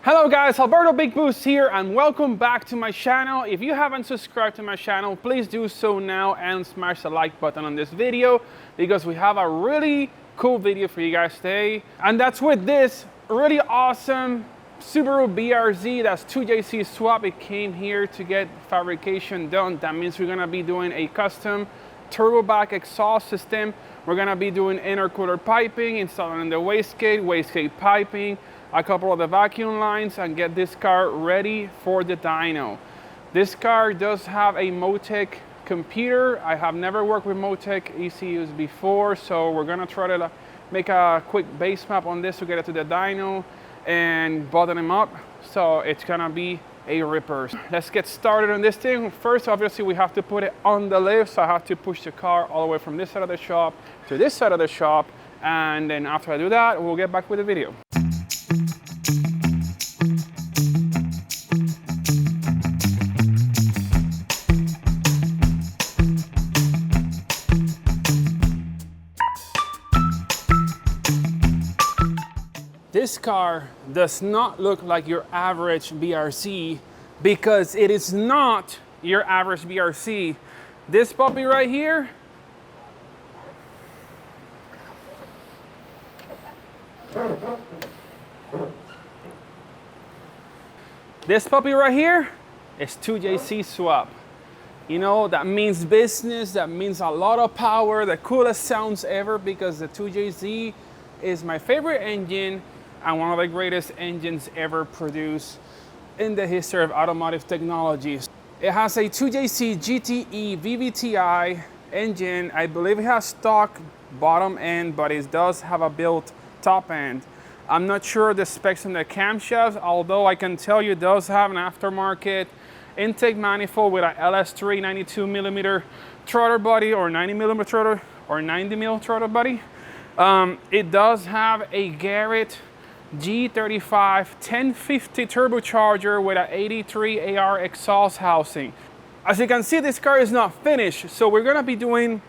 Hello guys, Alberto Big Boost here and welcome back to my channel. If you haven't subscribed to my channel, please do so now and smash the like button on this video because we have a really cool video for you guys today. And that's with this really awesome Subaru BRZ, that's 2JC swap. It came here to get fabrication done. That means we're gonna be doing a custom turbo back exhaust system. We're gonna be doing intercooler piping, installing the wastegate piping, a couple of the vacuum lines, and get this car ready for the dyno. This car does have a Motec computer. I have never worked with Motec ECUs before, so we're gonna try to make a quick base map on this to get it to the dyno and button them up. So it's gonna be a ripper. Let's get started on this thing. First, obviously, we have to put it on the lift, so I have to push the car all the way from this side of the shop to this side of the shop, and then after I do that, we'll get back with the video. This car does not look like your average BRZ because it is not your average BRZ. This puppy right here, is 2JC swap. You know, that means business, that means a lot of power, the coolest sounds ever, because the 2JZ is my favorite engine and one of the greatest engines ever produced in the history of automotive technologies. It has a 2JC GTE VVTi engine. I believe it has stock bottom end, but it does have a built top end. I'm not sure the specs on the camshafts, although I can tell you it does have an aftermarket intake manifold with a LS3 92mm throttle body, or 90mm throttle, or 90mm throttle body. It does have a Garrett G35 1050 turbocharger with an 83 AR exhaust housing. As you can see, this car is not finished, so we're gonna be doing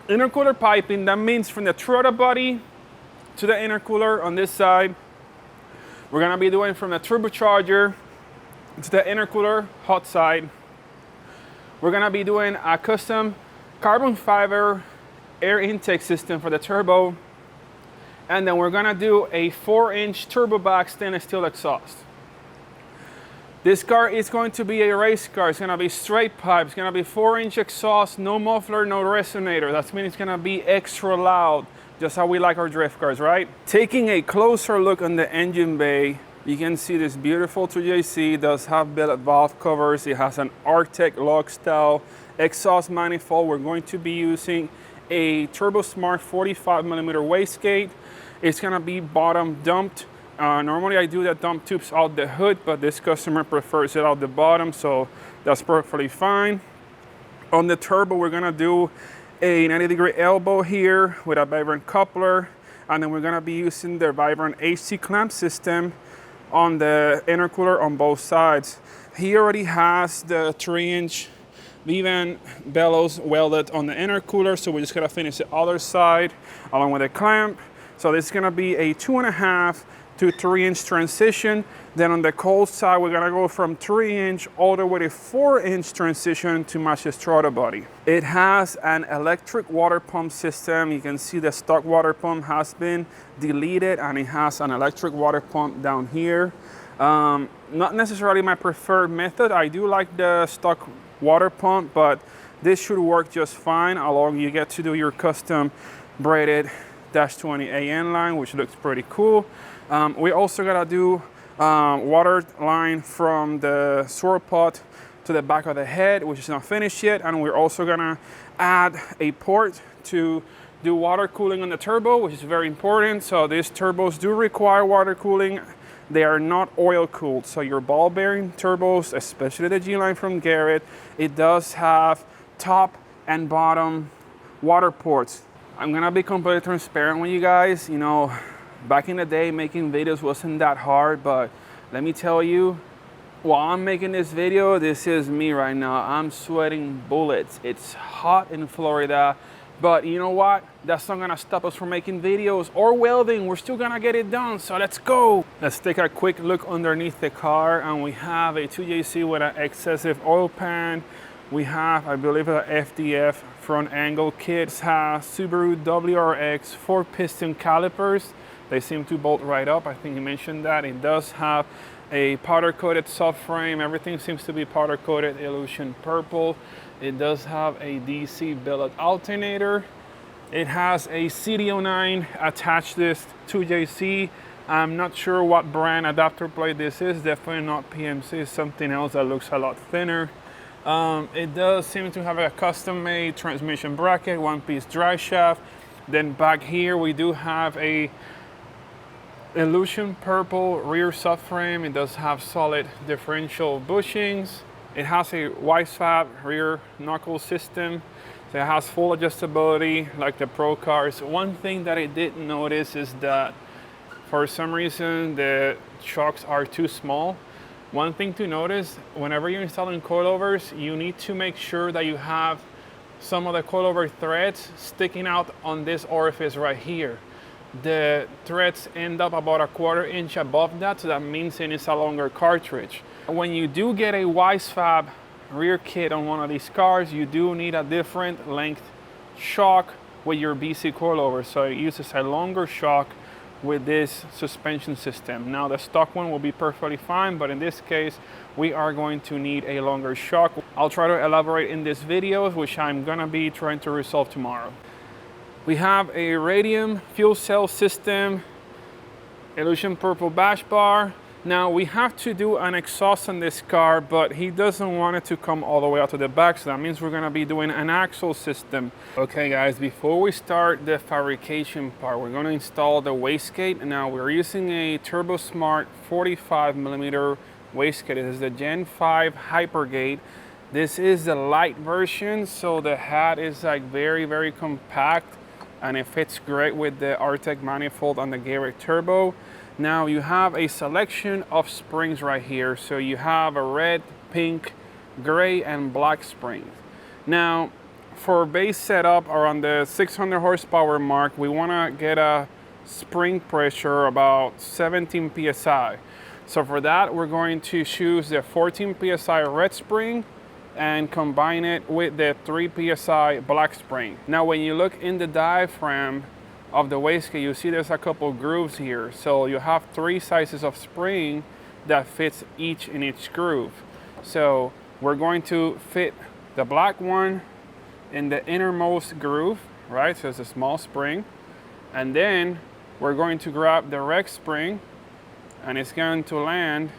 intercooler piping. That means from the throttle body to the intercooler on this side. We're gonna be doing from the turbocharger to the intercooler hot side. We're gonna be doing a custom carbon fiber air intake system for the turbo. And then we're gonna do a 4-inch turbo back stainless steel exhaust. This car is going to be a race car. It's gonna be straight pipe. It's gonna be 4-inch exhaust, no muffler, no resonator. That means it's gonna be extra loud, just how we like our drift cars, right? Taking a closer look on the engine bay, you can see this beautiful 2JC. It does have billet valve covers. It has an Arctic log style exhaust manifold. We're going to be using a Turbo Smart 45mm wastegate. It's gonna be bottom dumped. Normally I do the dump tubes out the hood, but this customer prefers it out the bottom, so that's perfectly fine. On the turbo, we're gonna do a 90-degree elbow here with a Vibrant coupler, and then we're gonna be using the Vibrant HC clamp system on the intercooler on both sides. He already has the 3-inch V-Van bellows welded on the intercooler, so we just gotta finish the other side along with the clamp. So this is gonna be a 2.5 to 3-inch transition. Then on the cold side, we're gonna go from 3-inch all the way to 4-inch transition to match the throttle body. It has an electric water pump system. You can see the stock water pump has been deleted, and it has an electric water pump down here. Not necessarily my preferred method. I do like the stock water pump, but this should work just fine. Along you get to do your custom braided -20 AN line, which looks pretty cool. We also gotta do water line from the swirl pot to the back of the head, which is not finished yet. And we're also gonna add a port to do water cooling on the turbo, which is very important. So these turbos do require water cooling. They are not oil cooled. So your ball bearing turbos, especially the G line from Garrett, it does have top and bottom water ports. I'm gonna be completely transparent with you guys. You know, back in the day, making videos wasn't that hard, but let me tell you, while I'm making this video, this is me right now. I'm sweating bullets. It's hot in Florida. But you know what? That's not gonna stop us from making videos or welding. We're still gonna get it done, so let's go. Let's take a quick look underneath the car, and we have a 2JZ with an excessive oil pan. We have, I believe, a FDF front angle kit. It has Subaru WRX 4-piston calipers. They seem to bolt right up. I think he mentioned that. It does have a powder-coated subframe. Everything seems to be powder-coated illusion purple. It does have a DC billet alternator. It has a CD09 attached this 2JZ. I'm not sure what brand adapter plate this is. Definitely not PMC. It's something else that looks a lot thinner. It does seem to have a custom-made transmission bracket, one-piece drive shaft. Then back here we do have a illusion purple rear subframe. It does have solid differential bushings. It has a Wastegate rear knuckle system. So it has full adjustability like the Pro cars. One thing that I did notice is that for some reason the shocks are too small. One thing to notice, whenever you're installing coilovers, you need to make sure that you have some of the coilover threads sticking out on this orifice right here. The threads end up about 1/4 inch above that, so that means it is a longer cartridge. When you do get a Wastegate rear kit on one of these cars, you do need a different length shock with your BC coilover. So it uses a longer shock with this suspension system. Now the stock one will be perfectly fine, but in this case, we are going to need a longer shock. I'll try to elaborate in this video, which I'm gonna be trying to resolve tomorrow. We have a radium fuel cell system, illusion purple bash bar. Now we have to do an exhaust on this car, but he doesn't want it to come all the way out to the back, so that means we're gonna be doing an axle system. Okay guys, before we start the fabrication part, we're gonna install the wastegate. Now we're using a Turbo Smart 45mm wastegate. This is the Gen 5 Hypergate. This is the light version, so the head is like very compact, and it fits great with the Artec manifold on the Garrett Turbo. Now you have a selection of springs right here. So you have a red, pink, gray, and black springs. Now for base setup around the 600 horsepower mark, we wanna get a spring pressure about 17 PSI. So for that, we're going to choose the 14 PSI red spring and combine it with the 3 PSI black spring. Now when you look in the diaphragm of the wastegate, you see there's a couple grooves here. So you have 3 sizes of spring that fits each in each groove. So we're going to fit the black one in the innermost groove, right? So it's a small spring. And then we're going to grab the red spring, and it's going to land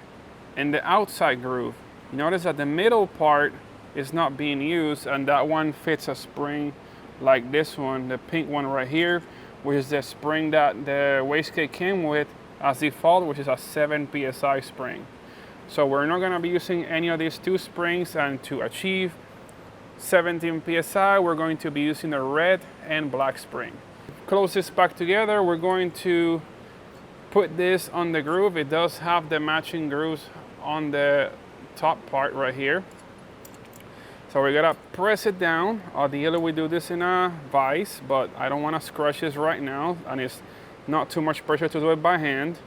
in the outside groove. You notice that the middle part is not being used, and that one fits a spring like this one, the pink one right here, which is the spring that the wastegate came with as default, which is a 7 PSI spring. So we're not gonna be using any of these 2 springs, and to achieve 17 PSI, we're going to be using the red and black spring. Close this back together, we're going to put this on the groove. It does have the matching grooves on the top part right here. So we're gonna press it down. Ideally we do this in a vise, but I don't wanna scratch this right now, and it's not too much pressure to do it by hand.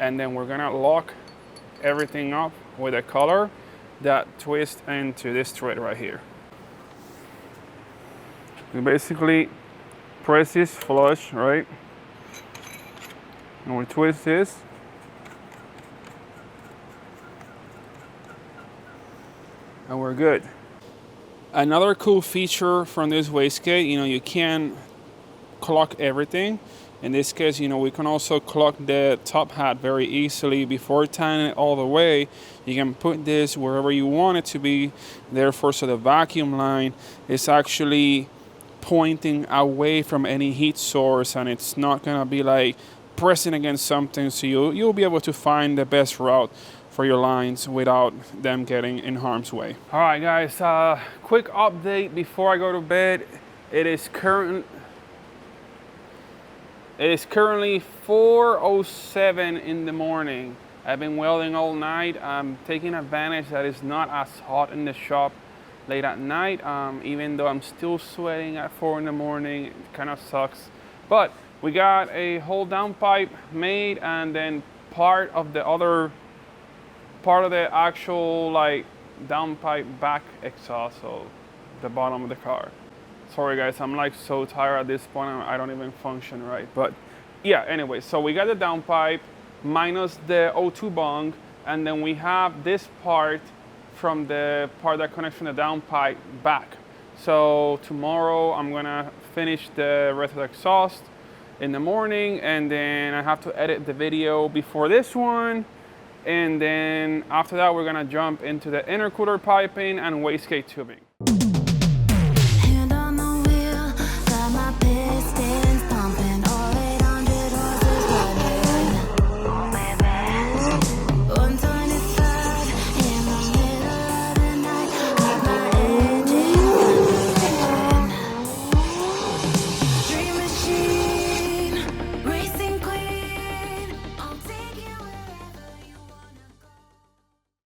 And then we're gonna lock everything up with a collar that twists into this thread right here. We basically press this flush, right? And we twist this. And we're good. Another cool feature from this wastegate, you can clock everything. In this case, we can also clock the top hat very easily. Before tying it all the way, you can put this wherever you want it to be. Therefore, so the vacuum line is actually pointing away from any heat source, and it's not gonna be like pressing against something, so you'll be able to find the best route for your lines without them getting in harm's way. All right guys, quick update before I go to bed. It is currently 4:07 in the morning. I've been welding all night. I'm taking advantage that it's not as hot in the shop late at night, even though I'm still sweating at 4 in the morning. It kind of sucks. But we got a whole downpipe made, and then part of the actual like downpipe back exhaust, so the bottom of the car. Sorry guys, I'm like so tired at this point, I don't even function right. But yeah, anyway, so we got the downpipe minus the O2 bung, and then we have this part from the part that connects from the downpipe back. So tomorrow I'm gonna finish the rest of the exhaust in the morning, and then I have to edit the video before this one, and then after that we're gonna jump into the intercooler piping and wastegate tubing.